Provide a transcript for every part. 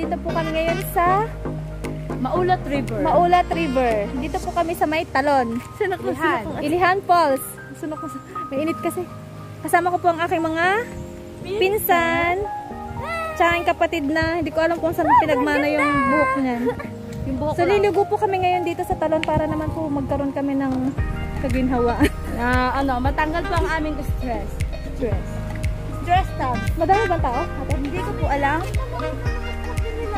nandito po kami ngayon sa Maulat River. Maulat River. Dito po kami sa may talon. Ilihan Falls. May init kasi. Kasama ko po ang aking mga pinsan. Tsaka ang kapatid na hindi ko alam kung saan pinagmana yung buhok niyan. So liligo po kami ngayon dito sa talon para naman po magkaroon kami ng kaginhawaan. Matanggal po ang aming stress. Stress tab. Madami bang tao? Hindi ko po alam.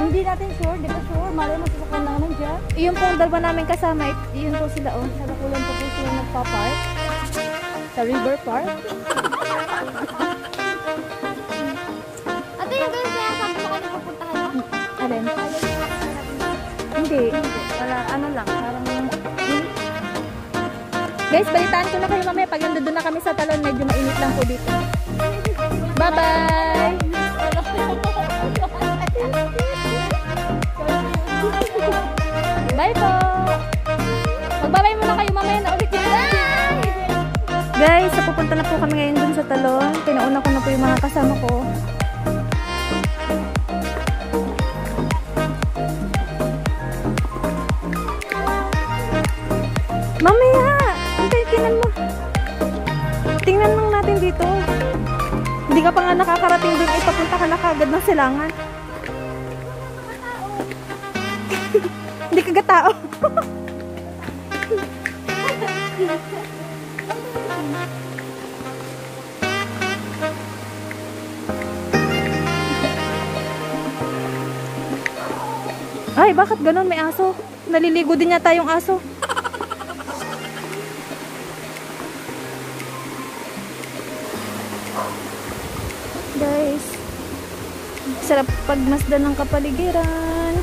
Hindi natin sure, di ba sure? Malay mo sasakyan lang naman dyan. Iyon po ang dalawa namin kasama. Iyon po sila oh. Sa Bakulan po sila nagpa-park. Sa River Park. Ate, yung guys, kaya sabi mo kayo pupuntahan mo? Alin? Hindi. Wala, ano lang. Parang guys, balitaan ko na kayo mamaya. Pag nandun na kami sa talon, medyo mainit lang po dito. Bye-bye! Bye po! Magbabay muna kayo mamaya na ulit yun. Guys, pupunta na po kami ngayon dun sa talon. Pinauna ko na po yung mga kasama ko. Mamaya! Tingnan mo. Tingnan lang natin dito. Hindi ka pa nga nakakarating dun. Ipapunta ka na kagad ng silangan. Hindi ka gatao. Ay, bakit ganun? May aso. Naliligo din yata yung aso. Guys, sarap pagmasdan ng kapaligiran.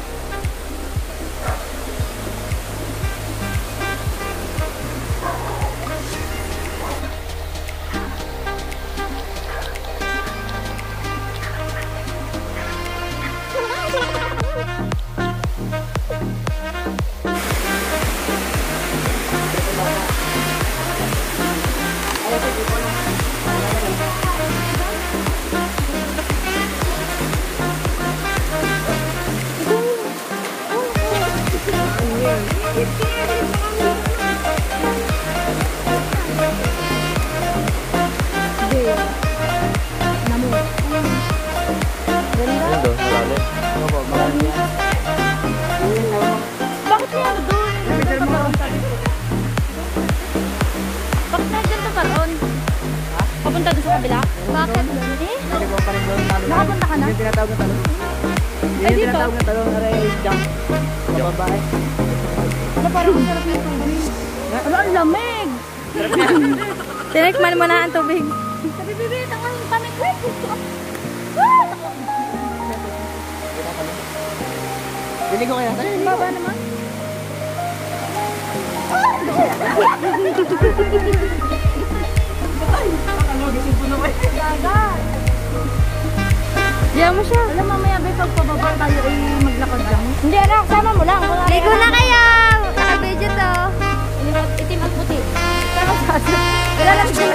Bakit niya doon? Bakit na dyan sa ron? Papunta doon sa kabila? Bakit? Nakapunta ka na? Yung tinatawag na talon. Yung tinatawag na talon na rin jump. Sa babae. Ano parang masarap yung tubig? Ano ang lamig? Tinikman mo na ang tubig. Sabi bibili, tangan kami. Bili ko kaya. Baba naman. Diyan mo siya. Alam mamaya ba pagpababa tayo ay maglakad lang? Hindi anak, sama mo lang. Ligo na kayo! Naka-video to. Itim at puti. Wala lang siya.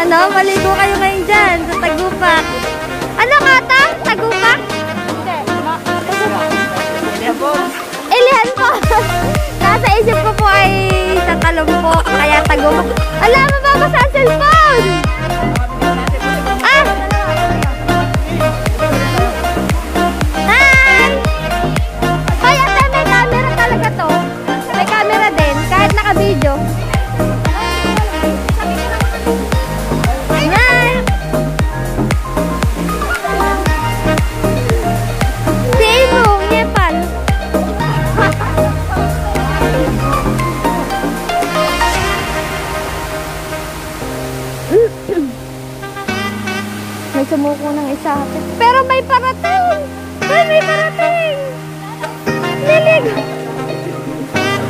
Ano? Maligo kayo ngayon dyan sa Tagupak. Ano kata? Tagupak? Ilihan po. Nasa isip ko po ay sa Talumpok. Kaya Tagupak. Alam mo ba sa cellphone? Ah! Hi! Kaya may camera talaga to. May camera din. Kahit naka-video. May sumuko ng isa. Pero may parating! May parating! Lilig!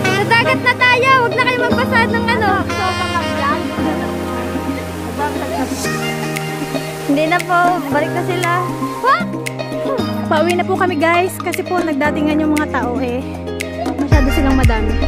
Sa dagat na tayo! Huwag na kayo magpasad ng ano. Hindi na po. Balik na sila. What? Pauwi na po kami guys. Kasi po nagdatingan yung mga tao eh. Masyado silang madami.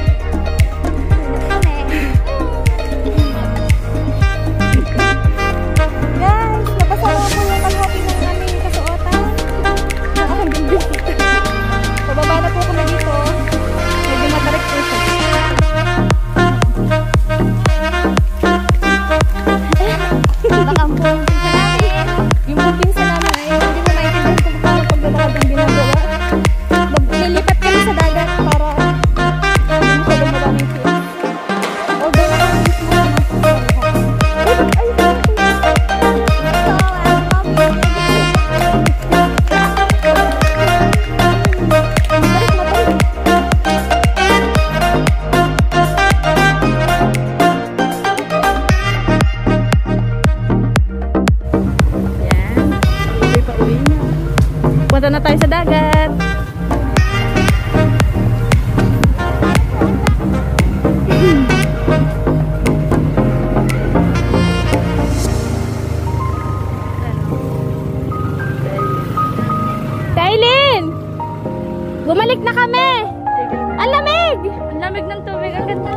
ang ganda.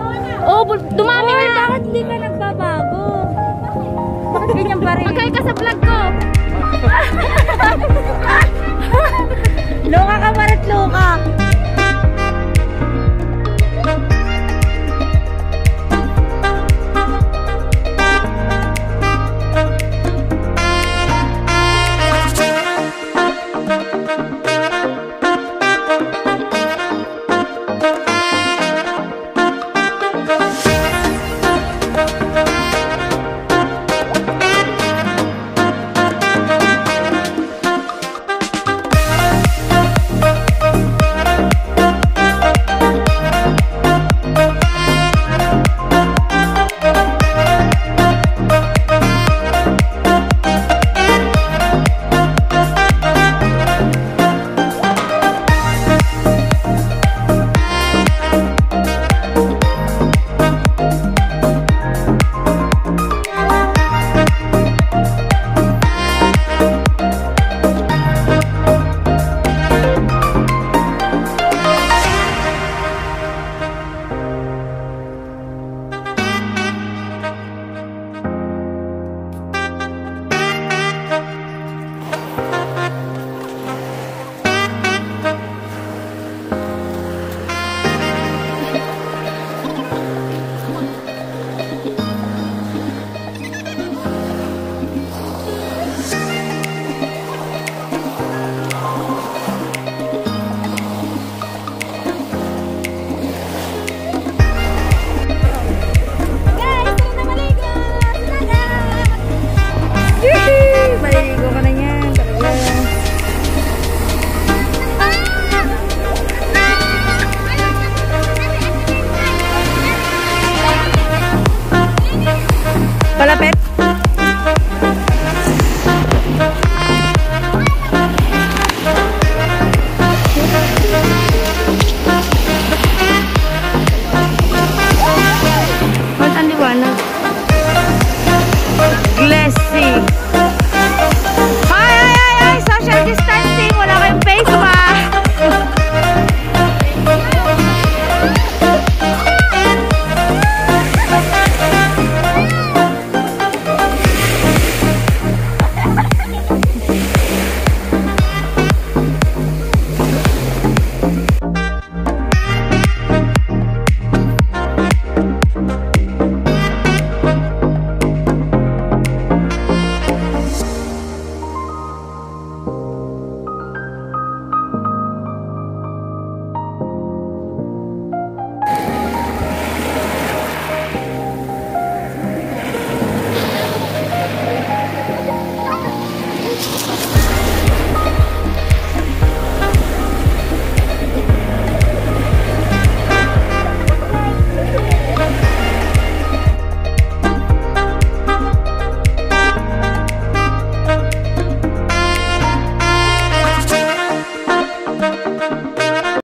Oh, dumami Uy, nga. bakit hindi ka nagbabago? Bakit ganyan pa rin? Magkay ka sa vlog ko. Loka ka, Marit, loka. Maligo ka na yan. Talaga. Palapit.